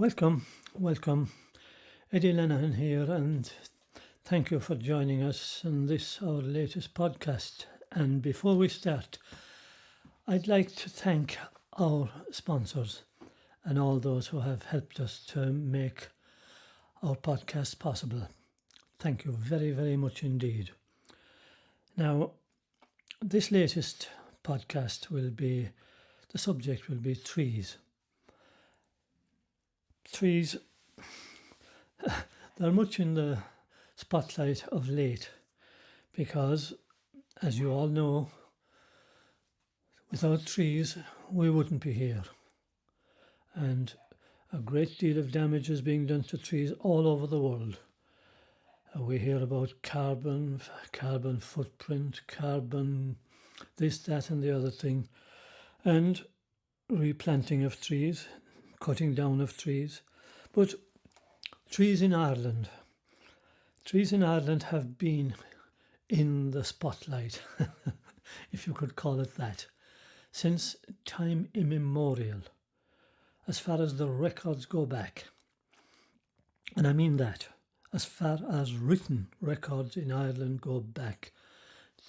Welcome. Eddie Lenahan here, and thank you for joining us on this, our latest podcast. And before we start, I'd like to thank our sponsors and all those who have helped us to make our podcast possible. Thank you very, very much indeed. Now, this latest podcast the subject will be trees. Trees, they're much in the spotlight of late because, as you all know, without trees we wouldn't be here. And a great deal of damage is being done to trees all over the world. We hear about carbon footprint, carbon this, that and the other thing, and replanting of trees, cutting down of trees. But trees in Ireland have been in the spotlight, if you could call it that, since time immemorial, as far as the records go back. And I mean that, as far as written records in Ireland go back,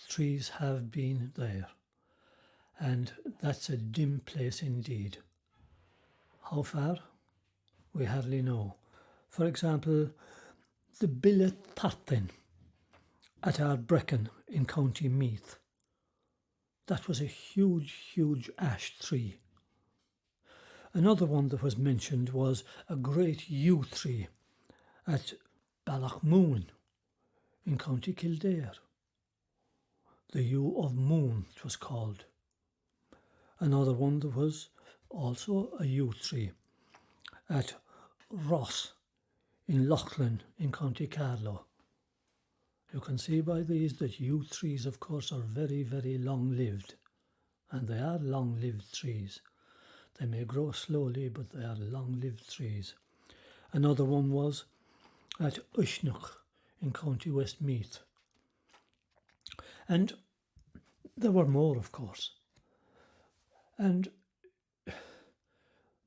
trees have been there. And that's a dim place indeed. How far? We hardly know. For example, the Billet Partin at Ardbreckan in County Meath. That was a huge ash tree. Another one that was mentioned was a great yew tree at Ballachmoon in County Kildare. The Yew of Moon, it was called. Another one that was also a yew tree at Ross in Loughlin in County Carlow. You can see by these that yew trees, of course, are very, very long-lived, and they are long-lived trees. They may grow slowly, but they are long-lived trees. Another one was at Uisneach in County Westmeath. And there were more, of course. And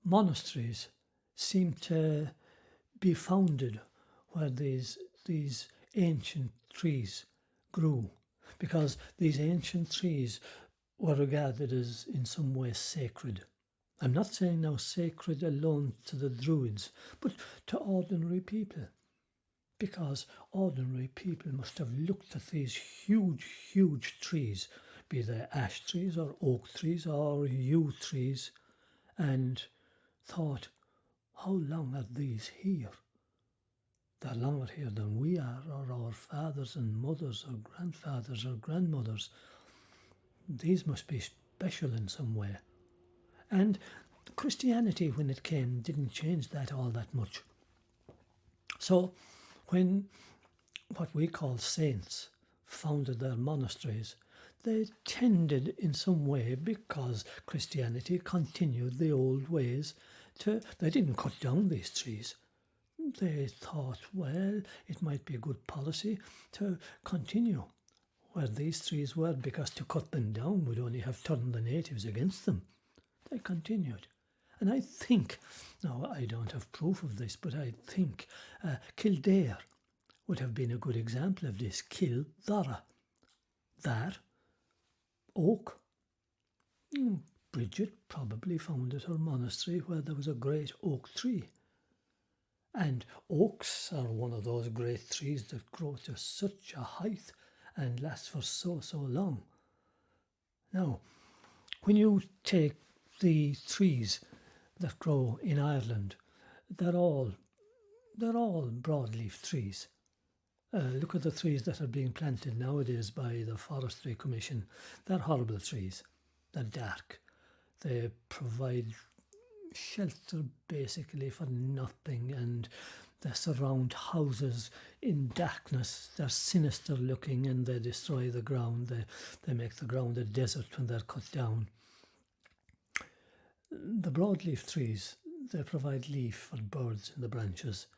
monasteries seem to be founded where these ancient trees grew, because these ancient trees were regarded as in some way sacred. I'm not saying now sacred alone to the Druids, but to ordinary people, because ordinary people must have looked at these huge trees, be they ash trees or oak trees or yew trees, and thought, how long are these here? They're longer here than we are, or our fathers and mothers, or grandfathers or grandmothers. These must be special in some way. And Christianity, when it came, didn't change that all that much. So when what we call saints founded their monasteries, they tended in some way, because Christianity continued the old ways, they didn't cut down these trees. They thought, well, it might be a good policy to continue where these trees were, because to cut them down would only have turned the natives against them. They continued. And I think, now I don't have proof of this, but I think Kildare would have been a good example of this. Kildare. That oak. Bridget probably founded her monastery where there was a great oak tree. And oaks are one of those great trees that grow to such a height and last for so long. Now, when you take the trees that grow in Ireland, they're all broadleaf trees. Look at the trees that are being planted nowadays by the Forestry Commission. They're horrible trees. They're dark. They provide shelter basically for nothing, and they surround houses in darkness. They're sinister looking, and they destroy the ground. They make the ground a desert when they're cut down. The broadleaf trees, they provide leaf for birds in the branches.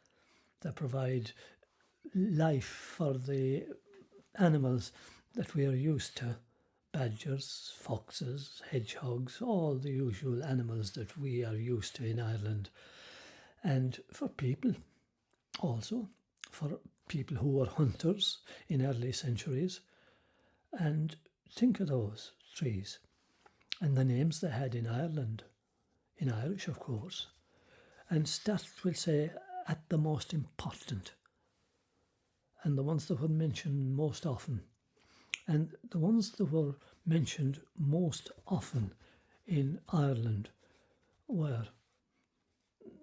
They provide life for the animals that we are used to. Badgers, foxes, hedgehogs, all the usual animals that we are used to in Ireland. and for people also, for people who were hunters in early centuries. And think of those trees and the names they had in Ireland, in Irish of course, and that will say at the most important, and the ones that were mentioned most often. And the ones that were mentioned most often in Ireland were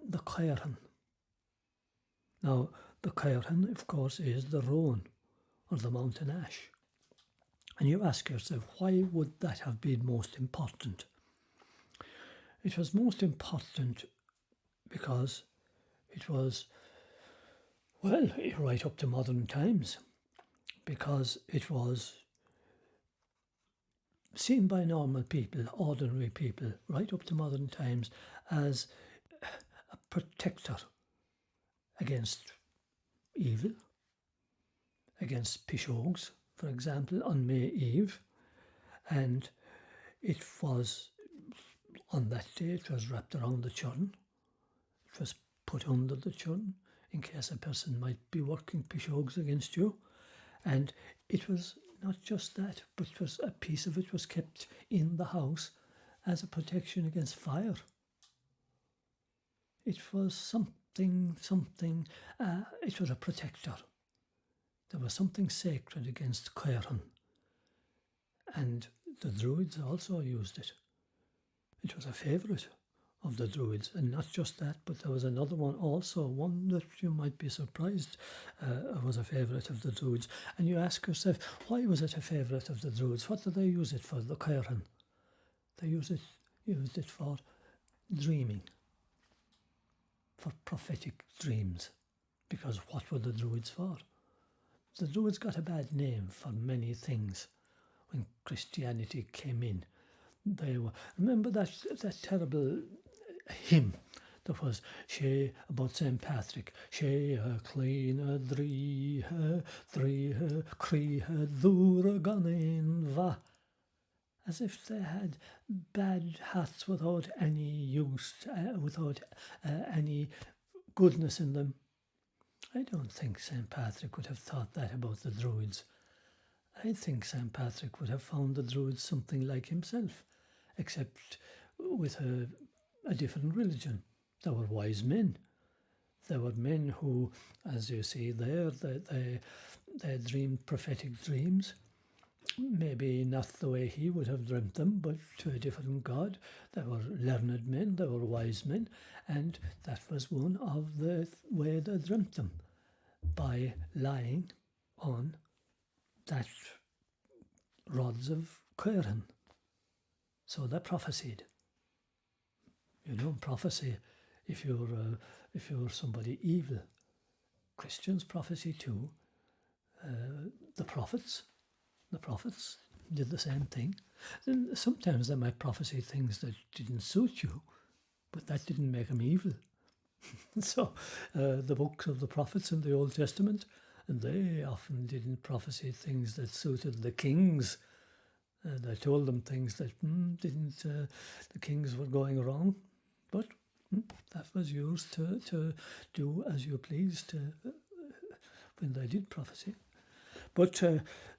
the Cairn. Now, the Cairn, of course, is the rowan, or the mountain ash. And you ask yourself, why would that have been most important? It was most important because it was, well, right up to modern times, because it was seen by normal people, ordinary people, right up to modern times, as a protector against evil, against pishogues, for example, on May Eve. And it was, on that day, it was wrapped around the churn. It was put under the churn in case a person might be working pishogues against you. And it was not just that, but it was a piece of it was kept in the house as a protection against fire. It was something, it was a protector. There was something sacred against Cairn. And the Druids also used it. It was a favourite of the Druids, and not just that, but there was another one also, one that you might be surprised was a favourite of the Druids. And you ask yourself, why was it a favourite of the Druids? What did they use it for, the Cairn? They used it for dreaming, for prophetic dreams. Because what were the Druids for? The Druids got a bad name for many things when Christianity came in. They were, remember that terrible hymn that was she about St. Patrick, she a clean a drí cree dúra ganin va, as if they had bad hearts without any use, without any goodness in them. I don't think St. Patrick would have thought that about the Druids. I think St. Patrick would have found the Druids something like himself, except with a different religion. There were wise men. There were men who, as you see there, they dreamed prophetic dreams. Maybe not the way he would have dreamt them, but to a different God. There were learned men, there were wise men, and that was one of the way they dreamt them, by lying on that rods of Cairn. So they prophesied. You know, prophecy, if you're somebody evil. Christians prophesy too. The prophets did the same thing. Then sometimes they might prophesy things that didn't suit you, but that didn't make them evil. So the books of the prophets in the Old Testament, and they often didn't prophesy things that suited the kings. They told them things that the kings were going wrong, but that was yours to do as you pleased when they did prophecy. But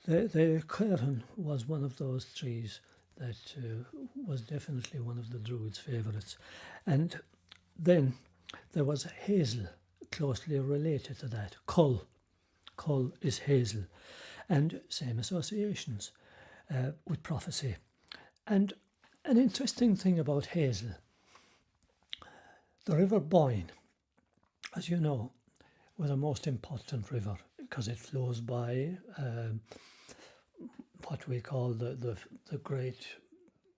the Cairn was one of those trees that was definitely one of the Druids' favourites. And then there was Hazel, closely related to that. Cull is hazel, and same associations with prophecy. And an interesting thing about hazel, the River Boyne, as you know, was a most important river because it flows by what we call the great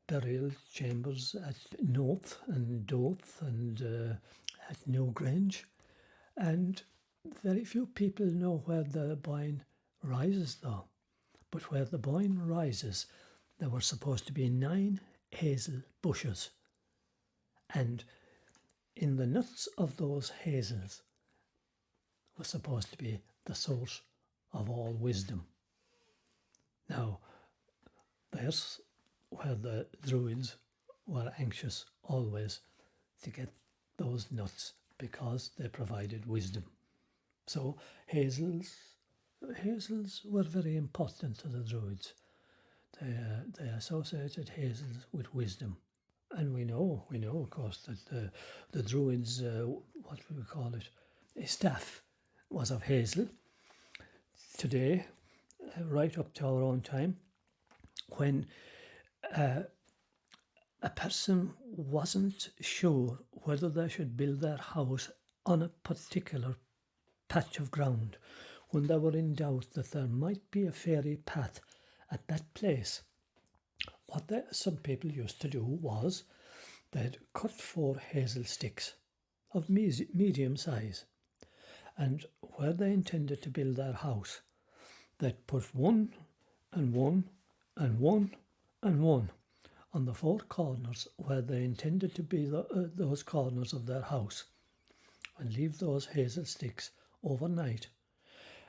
burial chambers at North and Doath and at Newgrange. And very few people know where the Boyne rises though. But where the Boyne rises, there were supposed to be 9 hazel bushes. And in the nuts of those hazels was supposed to be the source of all wisdom. Now, there's where the Druids were anxious always to get those nuts because they provided wisdom. So hazels were very important to the Druids. They associated hazels with wisdom. And we know, of course, that the Druids, what we would call it, a staff was of hazel. Today, right up to our own time, when a person wasn't sure whether they should build their house on a particular patch of ground, when they were in doubt that there might be a fairy path at that place, what some people used to do was they'd cut 4 hazel sticks of medium size, and where they intended to build their house, they'd put 1 and 1 and 1 and 1 on the 4 corners where they intended to be those corners of their house, and leave those hazel sticks overnight.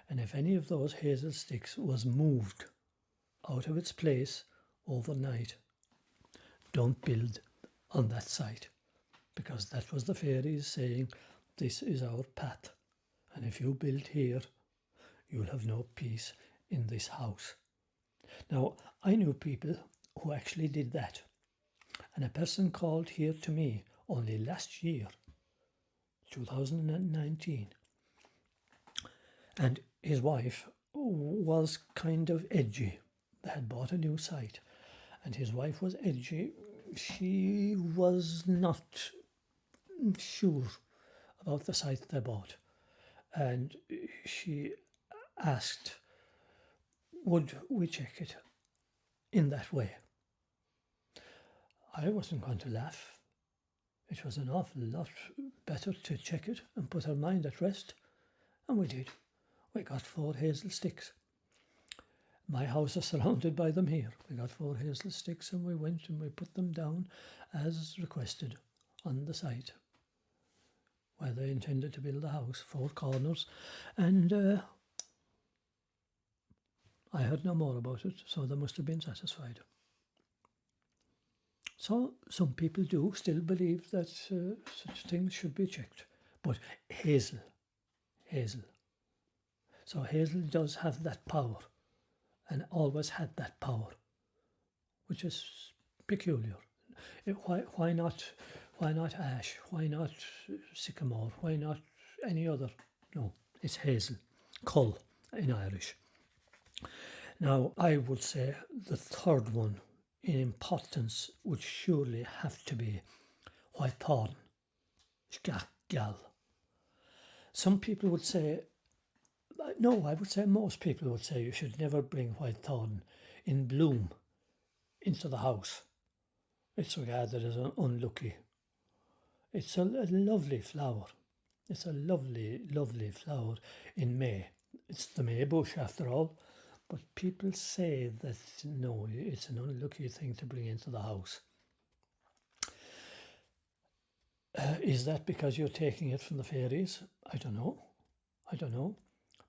And if any of those hazel sticks was moved out of its place overnight, don't build on that site, because that was the fairies saying, this is our path, and if you build here, you'll have no peace in this house. Now, I knew people who actually did that, and a person called here to me only last year, 2019, and his wife was kind of edgy. They had bought a new site, and his wife was edgy. She was not sure about the site they bought, and she asked, would we check it in that way? I wasn't going to laugh. It was an awful lot better to check it and put our mind at rest, and we did. We got 4 hazel sticks. My house is surrounded by them here. We got 4 hazel sticks, and we went and we put them down as requested on the site where they intended to build the house, 4 corners, and I heard no more about it, so they must have been satisfied. So some people do still believe that such things should be checked. But hazel. So hazel does have that power, and always had that power, which is peculiar. Why not ash? Why not sycamore? Why not any other? No, it's hazel, cull in Irish. Now, I would say the third one in importance would surely have to be whitethorn, gal. Some people would say, no, I would say most people would say you should never bring whitethorn in bloom into the house. It's regarded as unlucky. It's a lovely flower. It's a lovely, lovely flower in May. It's the May bush after all. But people say that, no, it's an unlucky thing to bring into the house. Is that because you're taking it from the fairies? I don't know.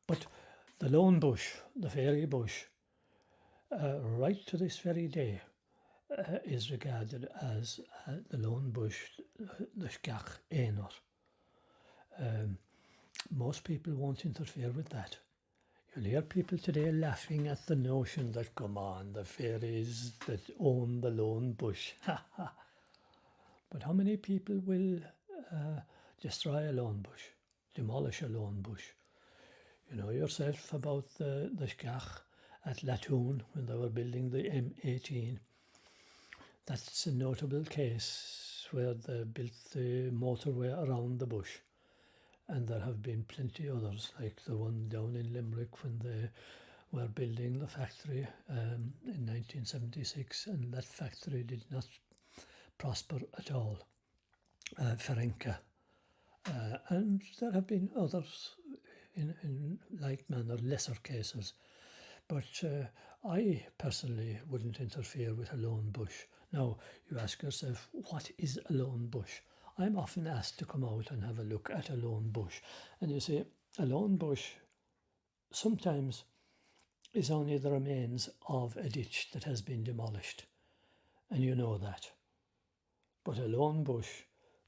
But the lone bush, the fairy bush, right to this very day, is regarded as the lone bush, the Scach Éanor. Most people won't interfere with that. You'll hear people today laughing at the notion that, come on, the fairies that own the lone bush. But how many people will destroy a lone bush, demolish a lone bush? You know yourself about the Scach at Latoun when they were building the M18. That's a notable case where they built the motorway around the bush. And there have been plenty others, like the one down in Limerick when they were building the factory in 1976, and that factory did not prosper at all, Ferenca. And there have been others in like manner, lesser cases. But I personally wouldn't interfere with a lone bush. Now, you ask yourself, what is a lone bush? I'm often asked to come out and have a look at a lone bush. And you see, a lone bush sometimes is only the remains of a ditch that has been demolished. And you know that. But a lone bush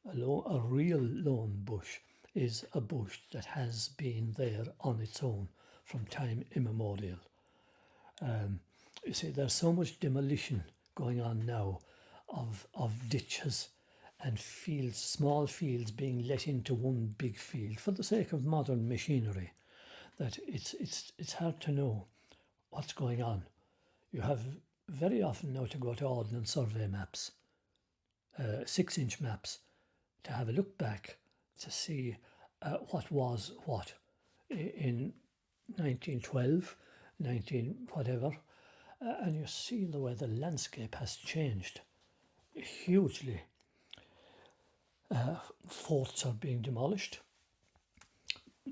A real lone bush is a bush that has been there on its own from time immemorial. You see, there's so much demolition going on now of ditches and fields, small fields being let into one big field for the sake of modern machinery, that it's hard to know what's going on. You have very often now to go to ordnance survey maps, 6-inch maps, to have a look back to see what was what in 1912, 19 whatever, and you see the way the landscape has changed hugely. Forts are being demolished,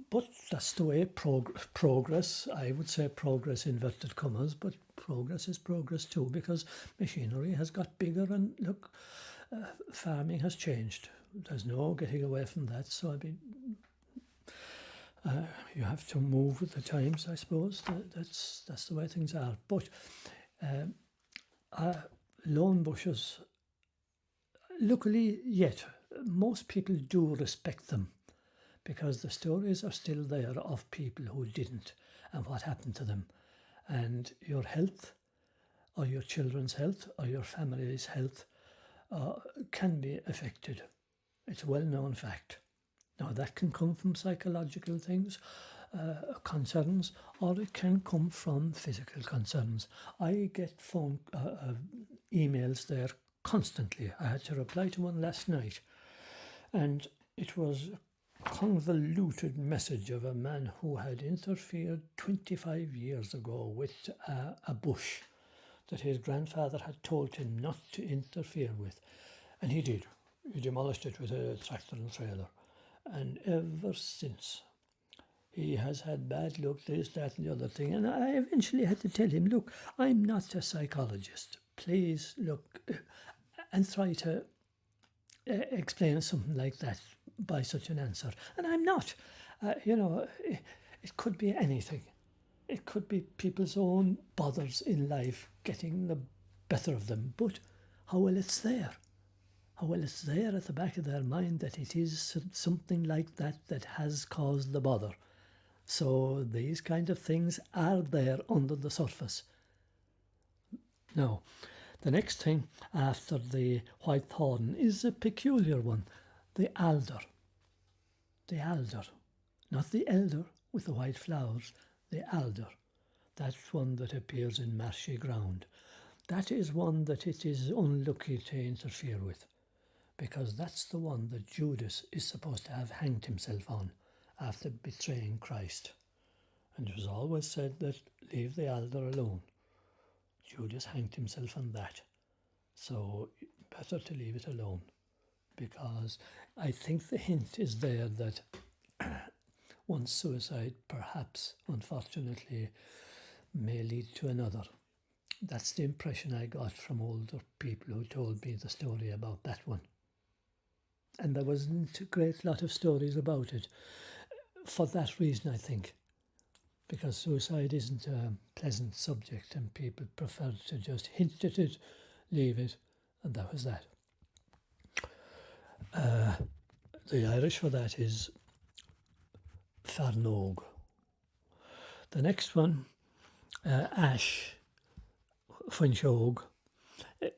but that's the way progress, I would say progress inverted commas, but progress is progress too, because machinery has got bigger and look, farming has changed. There's no getting away from that. So I mean, you have to move with the times, I suppose. That's the way things are. But lone bushes, luckily yet, most people do respect them, because the stories are still there of people who didn't and what happened to them. And your health, or your children's health, or your family's health can be affected. It's a well-known fact. Now, that can come from psychological things, concerns, or it can come from physical concerns. I get phone emails there constantly. I had to reply to one last night, and it was a convoluted message of a man who had interfered 25 years ago with a bush that his grandfather had told him not to interfere with, and he did. He demolished it with a tractor and trailer. And ever since, he has had bad luck, this, that, and the other thing. And I eventually had to tell him, look, I'm not a psychologist. Please look and try to explain something like that by such an answer. And I'm not. It could be anything. It could be people's own bothers in life getting the better of them. But how well it's there. How well it's there at the back of their mind that it is something like that that has caused the bother. So these kind of things are there under the surface. Now, the next thing after the white thorn is a peculiar one, the alder. The alder, not the elder with the white flowers, the alder. That's one that appears in marshy ground. That is one that it is unlucky to interfere with, because that's the one that Judas is supposed to have hanged himself on after betraying Christ. And it was always said that leave the alder alone. Judas hanged himself on that. So better to leave it alone, because I think the hint is there that one suicide perhaps, unfortunately, may lead to another. That's the impression I got from older people who told me the story about that one. And there wasn't a great lot of stories about it for that reason, I think, because suicide isn't a pleasant subject and people prefer to just hint at it, leave it, and that was that. The Irish for that is Farnog. The next one, ash, Funchog.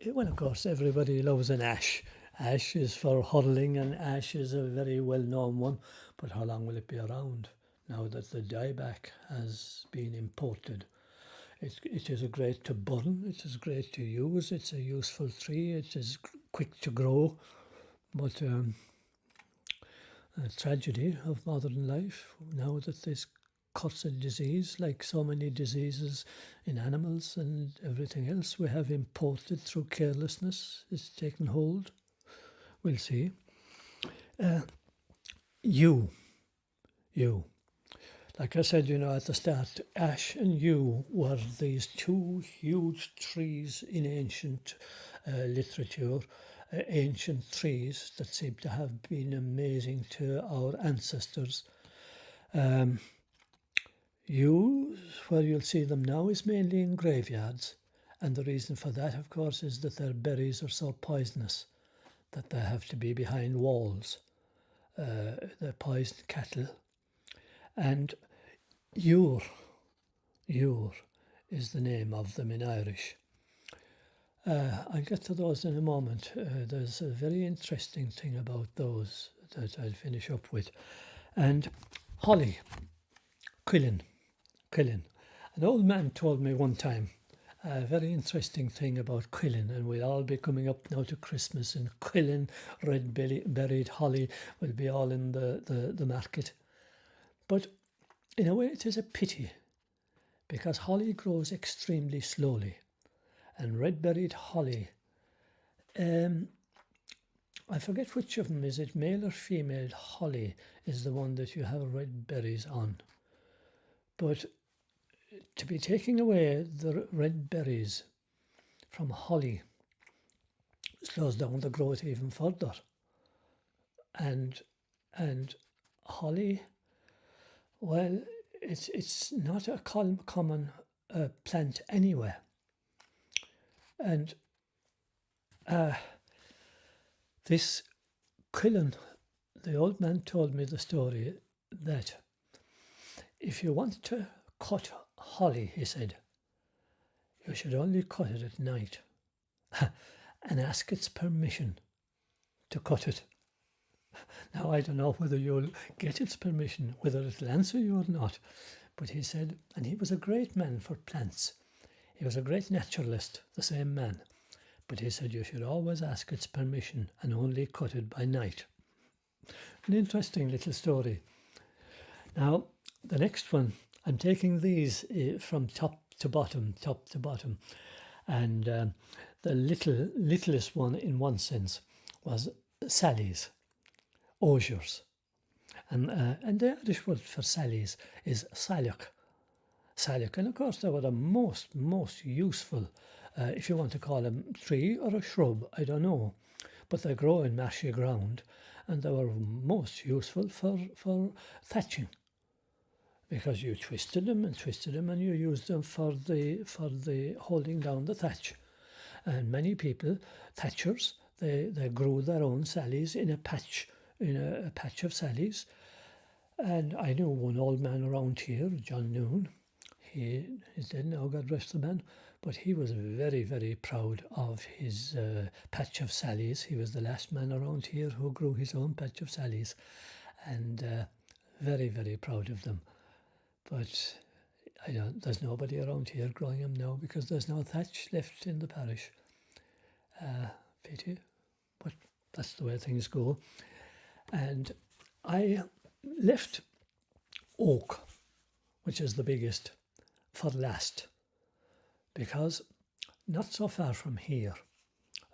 Well, of course, everybody loves an ash. Ash is for hurling, and ash is a very well-known one, but how long will it be around now that the dieback has been imported? It is a great to burn, it is great to use, it's a useful tree, it is quick to grow, but a tragedy of modern life now that this cursed disease, like so many diseases in animals and everything else we have imported through carelessness, is taken hold. We'll see. Yew. Like I said, at the start, ash and yew were these two huge trees in ancient literature, ancient trees that seem to have been amazing to our ancestors. Yew, where you'll see them now, is mainly in graveyards, and the reason for that, of course, is that their berries are so poisonous that they have to be behind walls. They poison cattle. And Ure is the name of them in Irish. I'll get to those in a moment. There's a very interesting thing about those that I'll finish up with. And holly, quillen. An old man told me one time a very interesting thing about quillen, and we'll all be coming up now to Christmas, and quillen, red-berried holly will be all in the market. But in a way it is a pity, because holly grows extremely slowly, and red-berried holly, I forget which of them, is it male or female holly is the one that you have red berries on. But to be taking away the red berries from holly slows down the growth even further. And holly, well, it's not a common plant anyway. And this quillen, the old man told me the story that if you want to cut holly, he said, you should only cut it at night and ask its permission to cut it. Now, I don't know whether you'll get its permission, whether it'll answer you or not, but he said, and he was a great man for plants. He was a great naturalist, the same man. But he said you should always ask its permission and only cut it by night. An interesting little story. Now, the next one, I'm taking these from top to bottom, and the littlest one in one sense was Sally's, osiers. And the Irish word for Sally's is salach. And of course they were the most useful, if you want to call them tree or a shrub, I don't know. But they grow in marshy ground, and they were most useful for thatching, because you twisted them and you used them for the holding down the thatch. And many people, thatchers, they grew their own sallies in a patch of sallies. And I knew one old man around here, John Noon. He's dead now, God rest the man, but he was very, very proud of his patch of sallies. He was the last man around here who grew his own patch of sallies, and very, very proud of them. But there's nobody around here growing them now, because there's no thatch left in the parish. Pity, but that's the way things go. And I left oak, which is the biggest, for last, because not so far from here,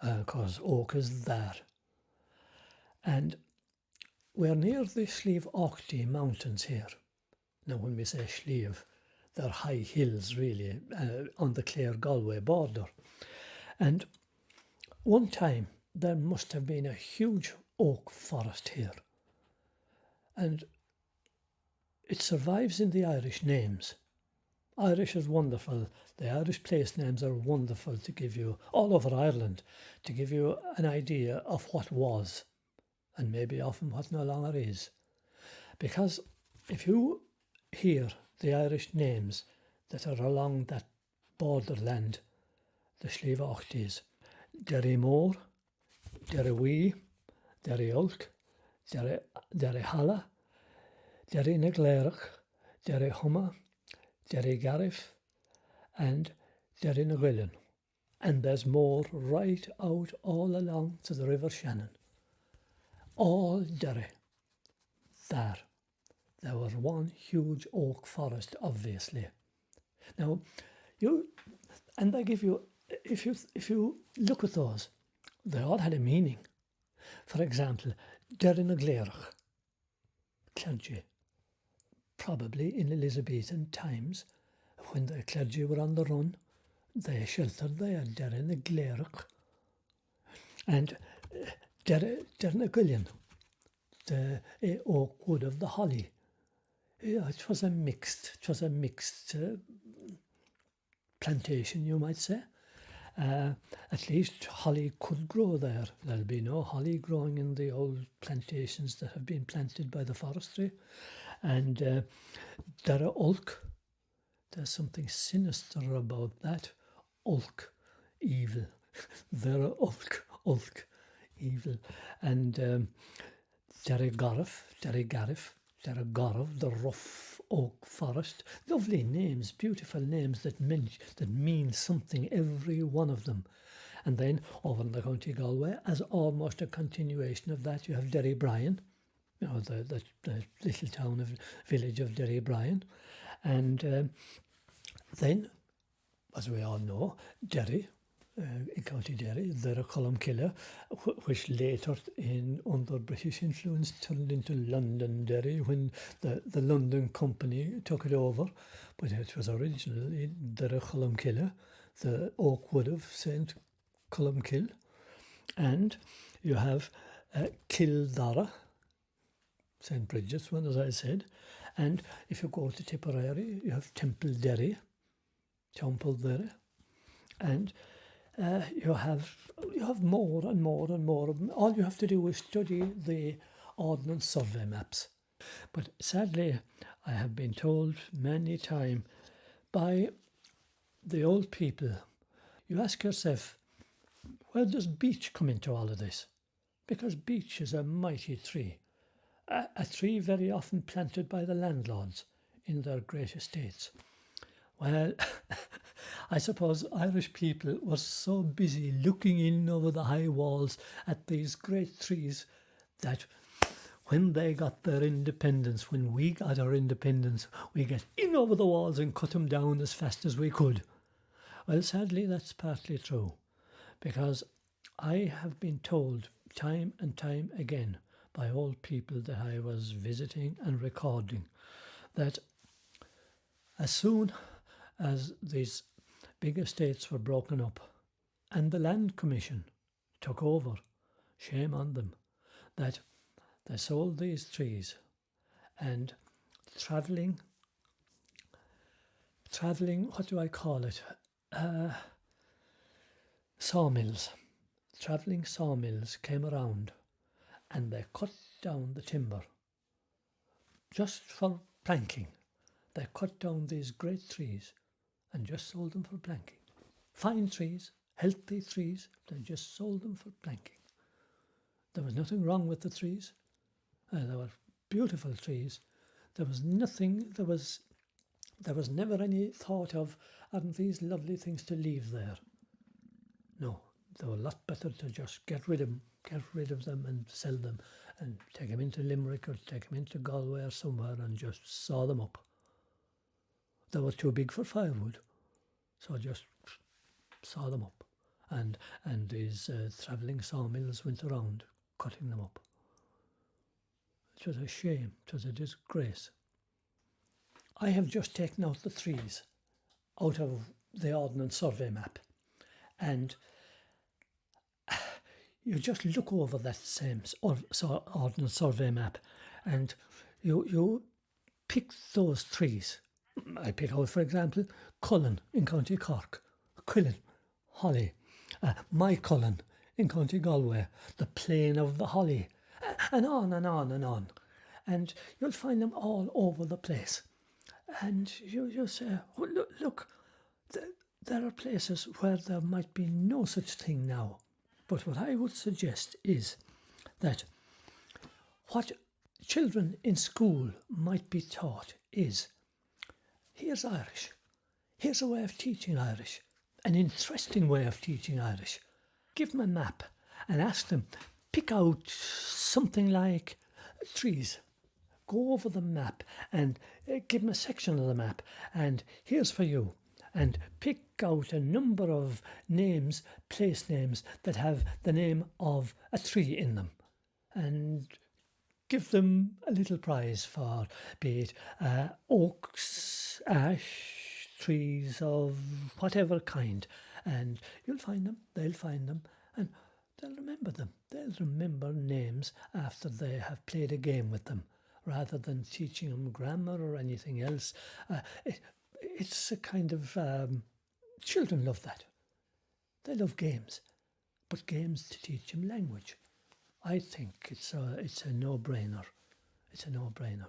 because oak is there, and we're near the Slieve Aughty mountains here. Now when we say Slieve, they're high hills really, on the Clare-Galway border. And one time there must have been a huge oak forest here, and it survives in the Irish names. Irish is wonderful. The Irish place names are wonderful to give you, all over Ireland, to give you an idea of what was, and maybe often what no longer is. Because if you hear the Irish names that are along that borderland, the Slieve Aughties, Derrymore, Derrywee, Derryulk, Derryhalla, Derrynaglerach, Derryhumma, Derrygariff, and Derrynagwillan. And there's more right out all along to the River Shannon. All Derry. There was one huge oak forest, obviously. Now, they give you, if you look at those, they all had a meaning. For example, Derrynaglerach, clergy. Probably in Elizabethan times, when the clergy were on the run, they sheltered there, Derrynaglerach. And Derrynagwillan, the oak wood of the holly. Yeah, it was a mixed plantation, you might say. at least holly could grow there. There'll be no holly growing in the old plantations that have been planted by the forestry. And Dara Ulk, there's something sinister about that. Ulk, evil. Dara Ulk, evil. And Dara Garif, the rough oak forest. Lovely names, beautiful names that mean something, every one of them. And then over in the County Galway, as almost a continuation of that, you have Derry Bryan, the little village of Derry Bryan. And then, as we all know, Derry, in County Derry, there are Columcille, which later, under British influence, turned into Londonderry when the London Company took it over. But it was originally there are Columcille, the oak wood of St. Columkill. And you have Kildara, St. Bridget's one, as I said. And if you go to Tipperary, you have Temple Derry, and you have more and more and more of them. All you have to do is study the Ordnance Survey maps. But sadly, I have been told many times by the old people, you ask yourself, where does beech come into all of this? Because beech is a mighty tree, a tree very often planted by the landlords in their great estates. Well, I suppose Irish people were so busy looking in over the high walls at these great trees that when they got their independence, when we got our independence, we get in over the walls and cut them down as fast as we could. Well, sadly, that's partly true, because I have been told time and time again by old people that I was visiting and recording that as soon as these big estates were broken up and the Land Commission took over, shame on them, that they sold these trees, and travelling, what do I call it? Travelling sawmills came around and they cut down the timber just for planking. They cut down these great trees and just sold them for planking. Fine trees, healthy trees, they just sold them for planking. There was nothing wrong with the trees. They were beautiful trees. There was never any thought of, aren't these lovely things to leave there? No, they were a lot better to just get rid of them and sell them and take them into Limerick or take them into Galway or somewhere and just saw them up. They were too big for firewood, so just saw them up. And these travelling sawmills went around cutting them up. It was a shame, it was a disgrace. I have just taken out the trees out of the Ordnance Survey map, and you just look over that same Ordnance Survey map and you pick those trees. I pick out, for example, Cullen in County Cork, Quillen, Holly, my Cullen in County Galway, the Plain of the Holly, and on and on and on. And you'll find them all over the place. And you say, oh, look, there are places where there might be no such thing now. But what I would suggest is that what children in school might be taught is, here's Irish. Here's a way of teaching Irish, an interesting way of teaching Irish. Give them a map and ask them, pick out something like trees. Go over the map and give them a section of the map, and here's for you. And pick out a number of names, place names, that have the name of a tree in them. And give them a little prize for, be it oaks, ash, trees of whatever kind. And you'll find them, they'll find them, and they'll remember them. They'll remember names after they have played a game with them, rather than teaching them grammar or anything else. It's a kind of, children love that. They love games, but games to teach them language. I think it's a no-brainer. It's a no-brainer.